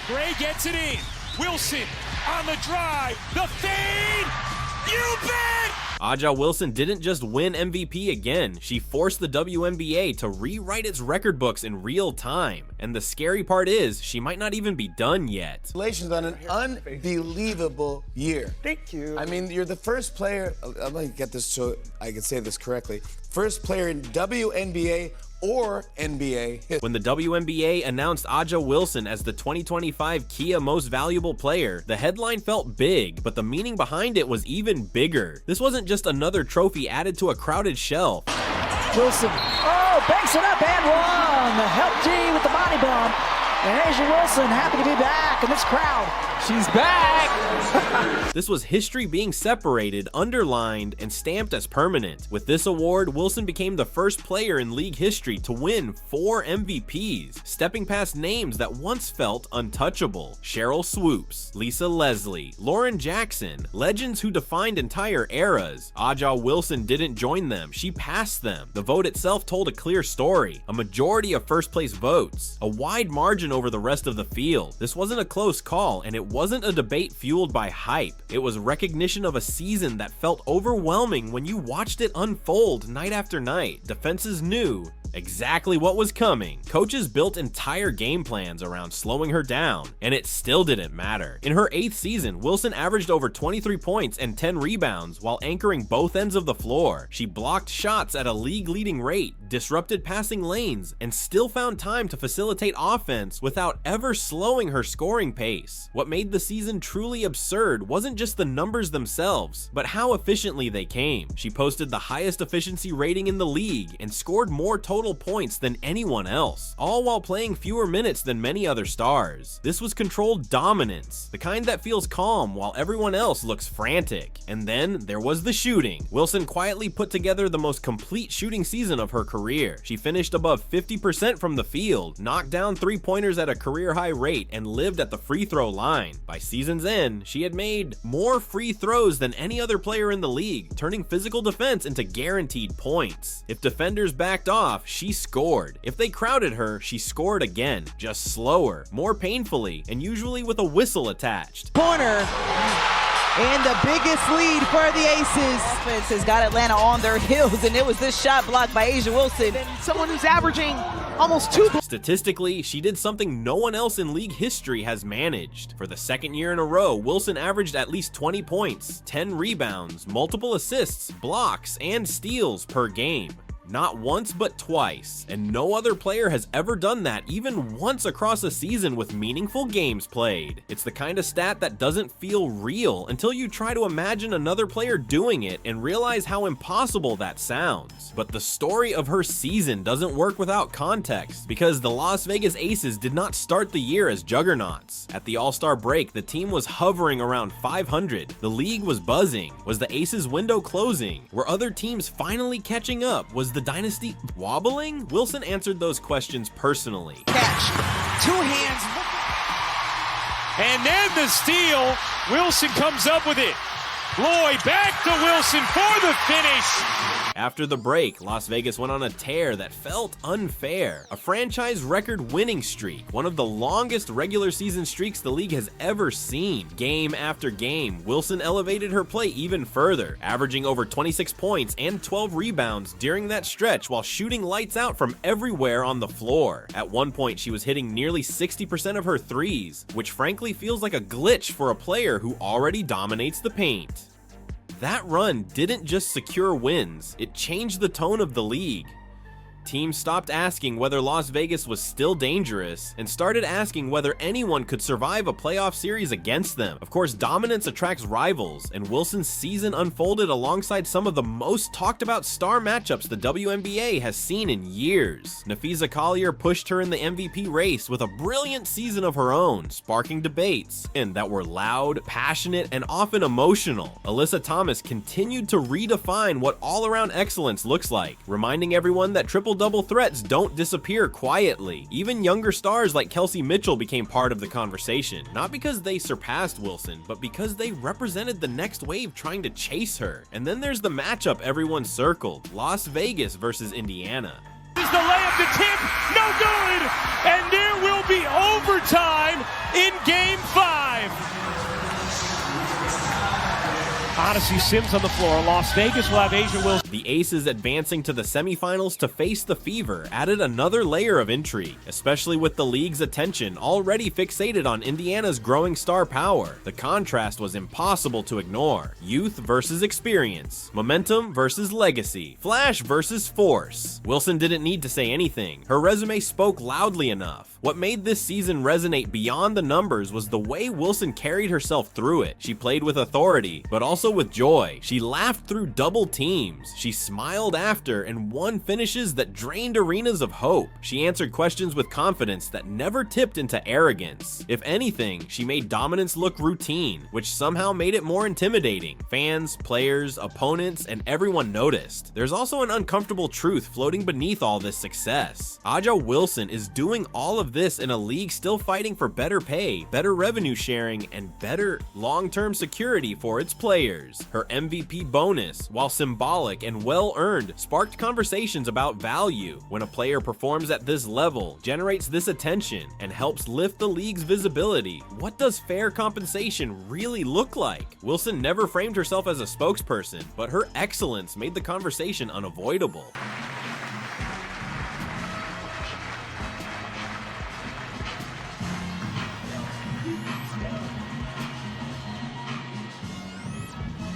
Gray gets it in. Wilson on the drive. The fade. You bet! A'ja Wilson didn't just win MVP again, she forced the WNBA to rewrite its record books in real time. And the scary part is, she might not even be done yet. Congratulations on an unbelievable year. Thank you. I mean, you're the first player, I'm gonna get this so I can say this correctly, first player in WNBA or NBA. When the WNBA announced A'ja Wilson as the 2025 Kia Most Valuable Player, the headline felt big, but the meaning behind it was even bigger. This wasn't just another trophy added to a crowded shelf. Wilson, banks it up and one. The help G with the body bump. And A'ja Wilson happy to be back in this crowd. She's back! This was history being separated, underlined, and stamped as permanent. With this award, Wilson became the first player in league history to win 4 MVPs, stepping past names that once felt untouchable. Sheryl Swoopes, Lisa Leslie, Lauren Jackson, legends who defined entire eras. A'ja Wilson didn't join them, she passed them. The vote itself told a clear story, a majority of first place votes, a wide margin over the rest of the field. This wasn't a close call, and it wasn't a debate fueled by hype. It was recognition of a season that felt overwhelming when you watched it unfold night after night. Defenses knew exactly what was coming. Coaches built entire game plans around slowing her down, and it still didn't matter. In her 8th season, Wilson averaged over 23 points and 10 rebounds while anchoring both ends of the floor. She blocked shots at a league-leading rate, disrupted passing lanes, and still found time to facilitate offense without ever slowing her scoring pace. What made the season truly absurd wasn't just the numbers themselves, but how efficiently they came. She posted the highest efficiency rating in the league and scored more total points than anyone else, all while playing fewer minutes than many other stars. This was controlled dominance, the kind that feels calm while everyone else looks frantic. And then there was the shooting. Wilson quietly put together the most complete shooting season of her career. She finished above 50% from the field, knocked down 3-pointers at a career-high rate, and lived at the free throw line. By season's end, she had made more free throws than any other player in the league, turning physical defense into guaranteed points. If defenders backed off, she scored. If they crowded her, she scored again, just slower, more painfully, and usually with a whistle attached. Corner. And the biggest lead for the Aces. Offense has got Atlanta on their heels, and it was this shot blocked by A'ja Wilson. Someone who's averaging almost 2 blocks. Statistically, she did something no one else in league history has managed. For the 2nd year in a row, Wilson averaged at least 20 points, 10 rebounds, multiple assists, blocks, and steals per game. Not once, but twice, and no other player has ever done that even once across a season with meaningful games played. It's the kind of stat that doesn't feel real until you try to imagine another player doing it and realize how impossible that sounds. But the story of her season doesn't work without context, because the Las Vegas Aces did not start the year as juggernauts. At the All-Star break, the team was hovering around 500. The league was buzzing. Was the Aces window closing? Were other teams finally catching up? Was the dynasty wobbling? Wilson answered those questions personally. Catch. 2 hands. And then the steal. Wilson comes up with it. Lloyd back to Wilson for the finish. After the break, Las Vegas went on a tear that felt unfair. A franchise record winning streak, one of the longest regular season streaks the league has ever seen. Game after game, Wilson elevated her play even further, averaging over 26 points and 12 rebounds during that stretch while shooting lights out from everywhere on the floor. At one point, she was hitting nearly 60% of her threes, which frankly feels like a glitch for a player who already dominates the paint. That run didn't just secure wins, it changed the tone of the league. Teams stopped asking whether Las Vegas was still dangerous and started asking whether anyone could survive a playoff series against them. Of course, dominance attracts rivals, and Wilson's season unfolded alongside some of the most talked about star matchups the WNBA has seen in years. Nafisa Collier pushed her in the MVP race with a brilliant season of her own, sparking debates, and that were loud, passionate, and often emotional. Alyssa Thomas continued to redefine what all-around excellence looks like, reminding everyone that triple-double threats don't disappear quietly. Even younger stars like Kelsey Mitchell became part of the conversation, not because they surpassed Wilson, but because they represented the next wave trying to chase her. And then there's the matchup everyone circled, Las Vegas versus Indiana. This is the layup to tip, no good, and there will be overtime in Odyssey Sims on the floor. Las Vegas will have Asia Wilson. The Aces advancing to the semifinals to face the Fever added another layer of intrigue, especially with the league's attention already fixated on Indiana's growing star power. The contrast was impossible to ignore. Youth versus experience, momentum versus legacy, flash versus force. Wilson didn't need to say anything. Her resume spoke loudly enough. What made this season resonate beyond the numbers was the way Wilson carried herself through it. She played with authority, but also with joy. She laughed through double teams. She smiled after and won finishes that drained arenas of hope. She answered questions with confidence that never tipped into arrogance. If anything, she made dominance look routine, which somehow made it more intimidating. Fans, players, opponents, and everyone noticed. There's also an uncomfortable truth floating beneath all this success. Aja Wilson is doing all of this in a league still fighting for better pay, better revenue sharing, and better long-term security for its players. Her MVP bonus, while symbolic and well-earned, sparked conversations about value. When a player performs at this level, generates this attention, and helps lift the league's visibility, what does fair compensation really look like? Wilson never framed herself as a spokesperson, but her excellence made the conversation unavoidable.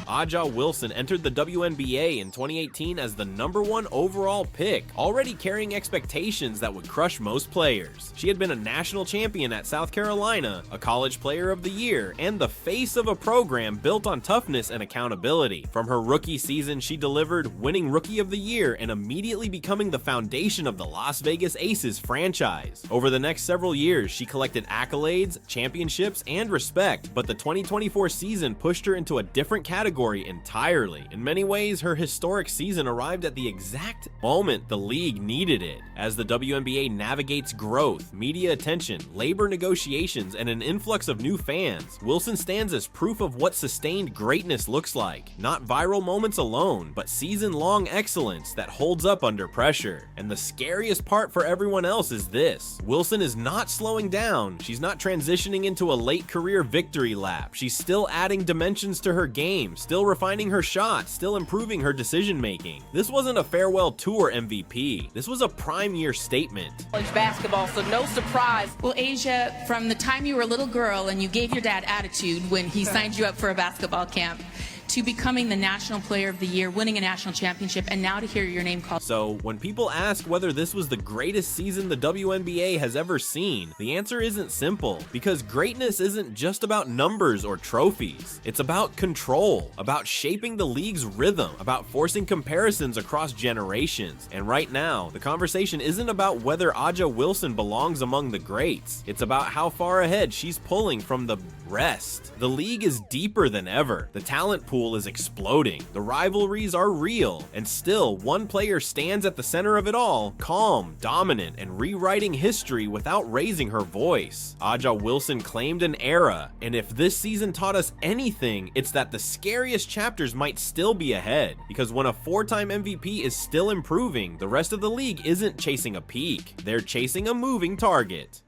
Aja Wilson entered the WNBA in 2018 as the #1 overall pick, already carrying expectations that would crush most players. She had been a national champion at South Carolina, a college player of the year, and the face of a program built on toughness and accountability. From her rookie season, she delivered, winning Rookie of the Year and immediately becoming the foundation of the Las Vegas Aces franchise. Over the next several years, she collected accolades, championships, and respect, but the 2024 season pushed her into a different category entirely. In many ways, her historic season arrived at the exact moment the league needed it. As the WNBA navigates growth, media attention, labor negotiations, and an influx of new fans, Wilson stands as proof of what sustained greatness looks like. Not viral moments alone, but season-long excellence that holds up under pressure. And the scariest part for everyone else is this: Wilson is not slowing down. She's not transitioning into a late career victory lap. She's still adding dimensions to her game, still refining her shot, still improving her decision making. This wasn't a farewell tour MVP. This was a prime year statement. College basketball, so no surprise. Well, Asia, from the time you were a little girl and you gave your dad attitude when he signed you up for a basketball camp, to becoming the National Player of the Year, winning a national championship, and now to hear your name called. So, when people ask whether this was the greatest season the WNBA has ever seen, the answer isn't simple, because greatness isn't just about numbers or trophies. It's about control, about shaping the league's rhythm, about forcing comparisons across generations. And right now, the conversation isn't about whether Aja Wilson belongs among the greats. It's about how far ahead she's pulling from the rest. The league is deeper than ever. The talent pool is exploding. The rivalries are real, and still one player stands at the center of it all, calm, dominant, and rewriting history without raising her voice. Aja Wilson claimed an era, and if this season taught us anything, it's that the scariest chapters might still be ahead, because when a 4-time MVP is still improving, the rest of the league isn't chasing a peak, they're chasing a moving target.